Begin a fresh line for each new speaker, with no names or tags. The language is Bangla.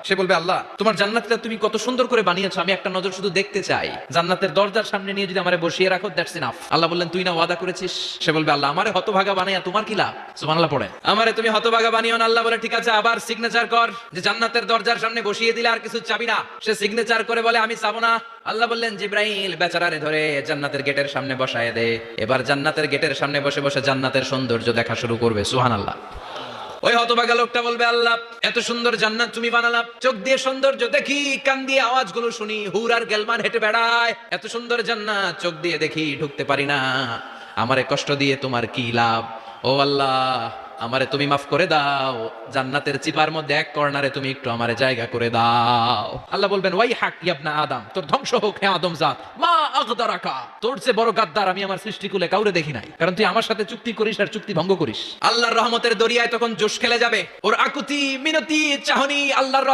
সে বলবে আল্লাহ তোমার জান্নাতটা তুমি কত সুন্দর করে বানিয়েছো, আমি একটা নজর শুধু দেখতে চাই। জান্নাতের দরজার সামনে নিয়ে যদি আমারে বসিয়ে রাখো, দ্যাটস ইনাফ। আল্লাহ বললেন তুই না ওয়াদা করেছিস। সে বলবে আল্লাহ আমারে হতভাগা বানাইয়া তোমার কি লাভ? সুবহানাল্লাহ পড়ে, আমারে তুমি হতভাগা বানিও না। আল্লাহ বলে ঠিক আছে, আবার সিগনেচার কর যে জান্নাতের দরজার সামনে বসিয়ে দিলে আর কিছু চাবি না। সে সিগনেচার করে বলে আমি চাবো না। আল্লাহ বললেন জিব্রাইল বেচারারে ধরে জান্নাতের গেটের সামনে বসায় দে। এবার জান্নাতের গেটের সামনে বসে বসে জান্নাতের সৌন্দর্য দেখা শুরু করবে। সুবহানাল্লাহ। ওই হতভাগা লোকটা বলবে আল্লাহ এত সুন্দর জান্নাত তুমি বানালাম, চোখ দিয়ে সৌন্দর্য দেখি, কান দিয়ে আওয়াজগুলো শুনি, হুর আর গেলমান হেঁটে বেড়ায়, এত সুন্দর জান্নাত চোখ দিয়ে দেখি, ঢুকতে পারি না, আমারে কষ্ট দিয়ে তোমার কি লাভ? ও আল্লাহ আমারে তুমি মাফ করে দাও, জান্নাতের চিপার মধ্যে এক কর্নারে তুমি একটু আমারে জায়গা করে দাও। আল্লাহ বলবেন ওয়াই হাক ইবনা আদম, তোর ধ্বংস হোক হে আদম জাত, মা আগদারাকা, তোর চেয়ে বড় গাদ্দার আমি আমার সৃষ্টিকুলে কাউরে দেখি নাই, কারণ তুই আমার সাথে চুক্তি করিস আর চুক্তি ভঙ্গ করিস। আল্লাহর রহমতের দরিয়ায় তখন জোশ খেলে যাবে, ওর আকুতি মিনতি চাহনি আল্লাহর